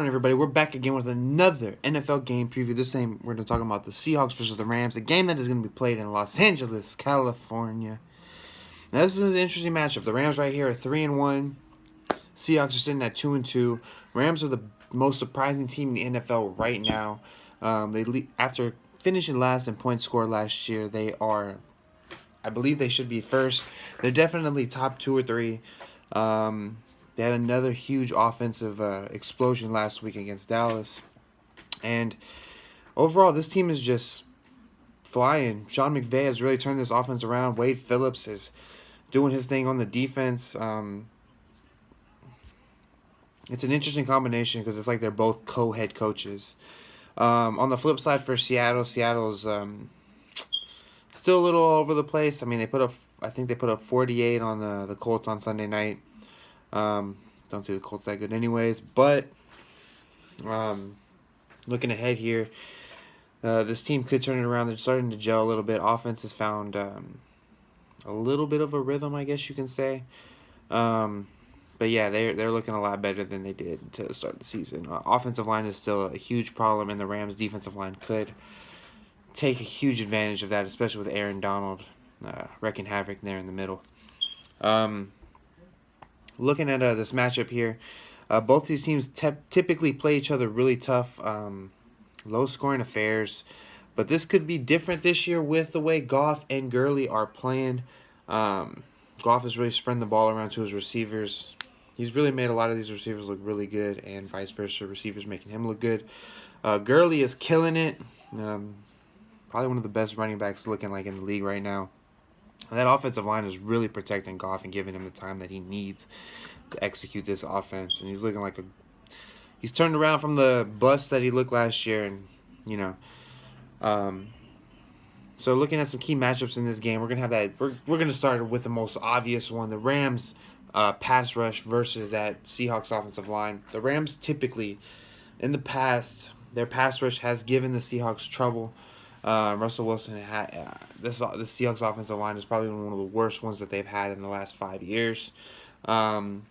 everybody? We're back again with another NFL game preview. This time we're going to talk about the Seahawks versus the Rams, a game that is going to be played in Los Angeles, California. Now, this is an interesting matchup. The Rams right here are 3-1. Seahawks are sitting at 2-2. Rams are the most surprising team in the NFL right now. After finishing last in points scored last year, I believe they should be first. They're definitely top 2 or 3. They had another huge offensive explosion last week against Dallas. And overall, this team is just flying. Sean McVay has really turned this offense around. Wade Phillips is doing his thing on the defense. It's an interesting combination because it's like they're both co-head coaches. On the flip side for Seattle's still a little all over the place. I mean, I think they put up 48 on the Colts on Sunday night. Don't see the Colts that good anyways, but looking ahead here, this team could turn it around. They're starting to gel a little bit. Offense has found a little bit of a rhythm, I guess you can say. But yeah, they're looking a lot better than they did to start the season. Offensive line is still a huge problem, and the Rams' defensive line could take a huge advantage of that, especially with Aaron Donald wreaking havoc there in the middle. Looking at this matchup here, both these teams typically play each other really tough, low-scoring affairs. But this could be different this year with the way Goff and Gurley are playing. Goff is really spreading the ball around to his receivers. He's really made a lot of these receivers look really good, and vice versa, receivers making him look good. Gurley is killing it. Probably one of the best running backs looking like in the league right now. And that offensive line is really protecting Goff and giving him the time that he needs to execute this offense. And he's looking like he's turned around from the bust that he looked last year. And, so looking at some key matchups in this game, we're going to have that. We're going to start with the most obvious one, the Rams pass rush versus that Seahawks offensive line. The Rams typically, in the past, their pass rush has given the Seahawks trouble. Russell Wilson the Seahawks offensive line is probably one of the worst ones that they've had in the last 5 years. Overall,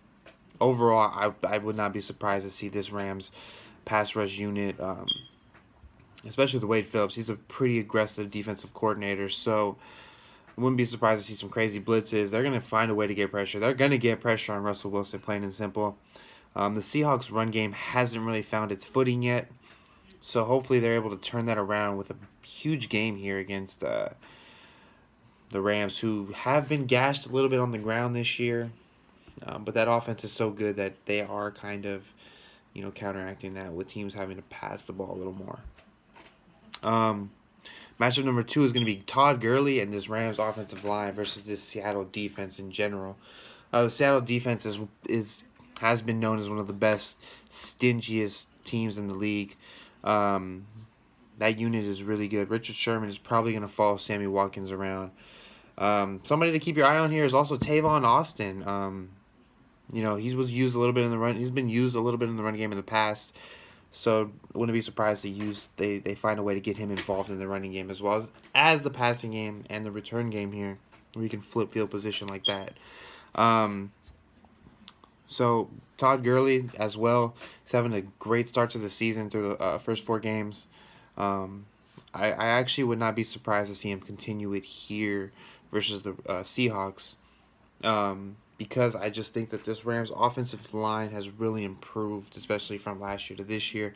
I would not be surprised to see this Rams pass rush unit, especially with Wade Phillips. He's a pretty aggressive defensive coordinator, so I wouldn't be surprised to see some crazy blitzes. They're going to find a way to get pressure. They're going to get pressure on Russell Wilson, plain and simple. The Seahawks run game hasn't really found its footing yet. So hopefully they're able to turn that around with a huge game here against the Rams, who have been gashed a little bit on the ground this year. But that offense is so good that they are kind of, counteracting that with teams having to pass the ball a little more. Matchup number 2 is going to be Todd Gurley and this Rams offensive line versus this Seattle defense in general. The Seattle defense has been known as one of the best, stingiest teams in the league. That unit is really good. Richard Sherman is probably going to follow Sammy Watkins around. Somebody to keep your eye on here is also Tavon Austin. He was used a little bit in the run. He's been used a little bit in the run game in the past. So wouldn't be surprised they find a way to get him involved in the running game as well as the passing game and the return game here, where you can flip field position like that. So Todd Gurley as well. He's having a great start to the season through the first 4 games. I actually would not be surprised to see him continue it here versus the Seahawks, because I just think that this Rams offensive line has really improved, especially from last year to this year,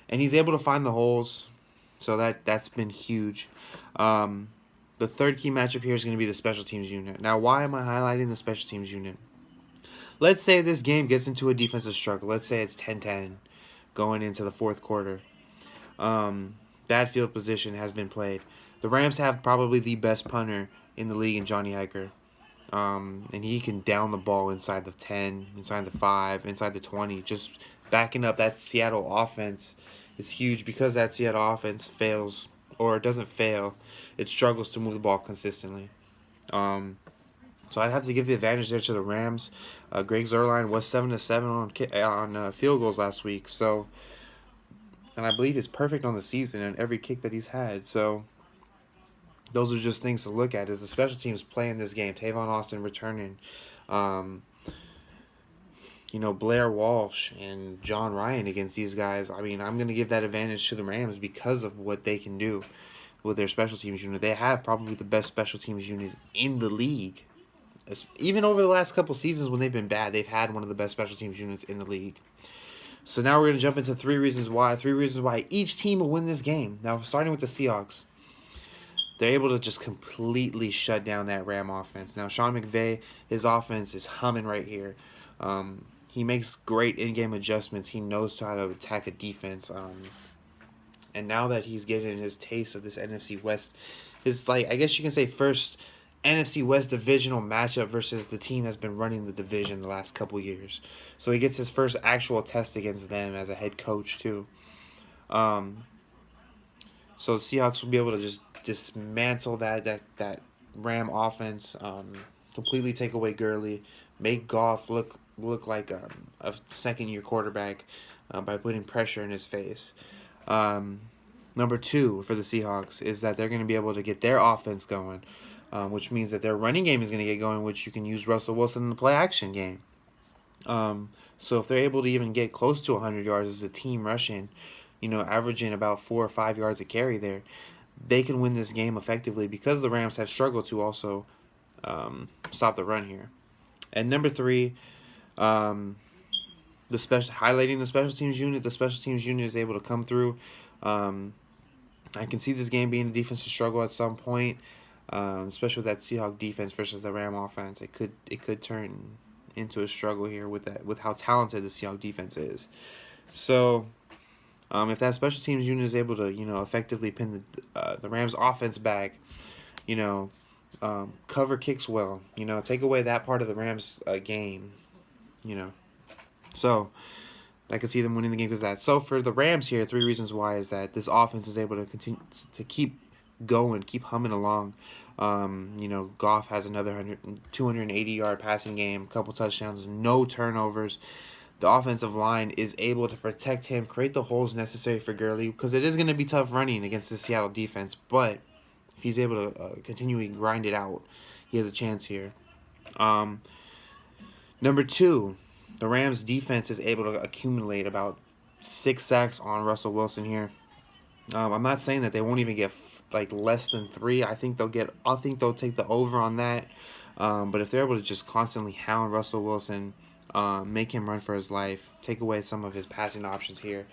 and he's able to find the holes, so that's been huge. The third key matchup here is going to be the special teams unit. Now, why am I highlighting the special teams unit? Let's say this game gets into a defensive struggle. Let's say it's 10-10 going into the fourth quarter. Bad field position has been played. The Rams have probably the best punter in the league in Johnny Hekker. And he can down the ball inside the 10, inside the 5, inside the 20. Just backing up that Seattle offense is huge, because that Seattle offense fails, or doesn't fail. It struggles to move the ball consistently. So I'd have to give the advantage there to the Rams. Greg Zuerlein was 7-7 on field goals last week. And I believe he's perfect on the season in every kick that he's had. So those are just things to look at, is the special teams playing this game. Tavon Austin returning. Blair Walsh and John Ryan against these guys. I mean, I'm going to give that advantage to the Rams because of what they can do with their special teams unit. They have probably the best special teams unit in the league. Even over the last couple seasons when they've been bad, they've had one of the best special teams units in the league. So now we're going to jump into three reasons why each team will win this game. Now, starting with the Seahawks, they're able to just completely shut down that Ram offense. Now, Sean McVay, his offense is humming right here. He makes great in-game adjustments. He knows how to attack a defense. And now that he's getting his taste of this NFC West, it's like, I guess you can say, first NFC West divisional matchup versus the team that's been running the division the last couple years. So he gets his first actual test against them as a head coach too. So the Seahawks will be able to just dismantle that Ram offense, completely take away Gurley, make Goff look like a second-year quarterback by putting pressure in his face. Number two for the Seahawks is that they're going to be able to get their offense going, which means that their running game is going to get going, which you can use Russell Wilson in the play-action game. So if they're able to even get close to 100 yards as a team rushing, averaging about 4 or 5 yards a carry there, they can win this game effectively because the Rams have struggled to also stop the run here. And number three, highlighting the special teams unit. The special teams unit is able to come through. I can see this game being a defensive struggle at some point, especially with that Seahawks defense versus the Ram offense. It could turn into a struggle here with how talented the Seahawks defense is. So, if that special teams unit is able to effectively pin the Rams offense back, cover kicks well, take away that part of the Rams game, so I could see them winning the game because of that. So for the Rams here, three reasons why is that this offense is able to continue to keep going, keep humming along. Goff has another 280-yard passing game, a couple touchdowns, no turnovers. The offensive line is able to protect him, create the holes necessary for Gurley, because it is going to be tough running against the Seattle defense. But if he's able to continually grind it out, he has a chance here. Number two, the Rams defense is able to accumulate about 6 sacks on Russell Wilson here. I'm not saying that they won't even get less than 3. I think they'll take the over on that. But if they're able to just constantly hound Russell Wilson, make him run for his life, take away some of his passing options here,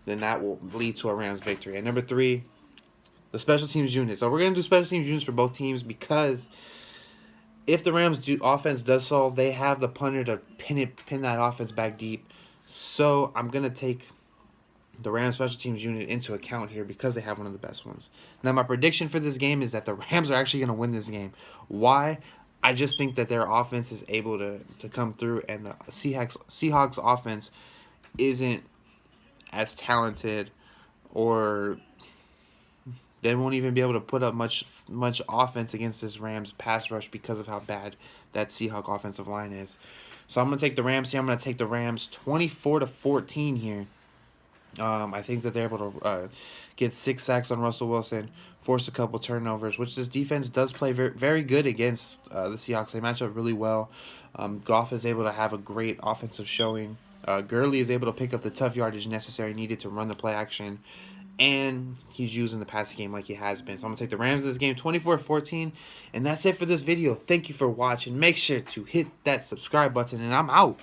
then that will lead to a Rams victory. And number three, the special teams unit. So we're going to do special teams units for both teams because if the Rams offense does so, they have the punter to pin that offense back deep. So I'm going to take the Rams special teams unit into account here because they have one of the best ones. Now my prediction for this game is that the Rams are actually going to win this game. Why? I just think that their offense is able to come through, and the Seahawks offense isn't as talented, or they won't even be able to put up much offense against this Rams pass rush because of how bad that Seahawks offensive line is. So I'm going to take the Rams here. I'm going to take the Rams 24-14 here. I think that they're able to get 6 sacks on Russell Wilson, force a couple turnovers, which this defense does play very, very good against the Seahawks. They match up really well. Goff is able to have a great offensive showing. Gurley is able to pick up the tough yardage needed to run the play action, and he's using the passing game like he has been. So I'm going to take the Rams in this game 24-14, and that's it for this video. Thank you for watching. Make sure to hit that subscribe button, and I'm out.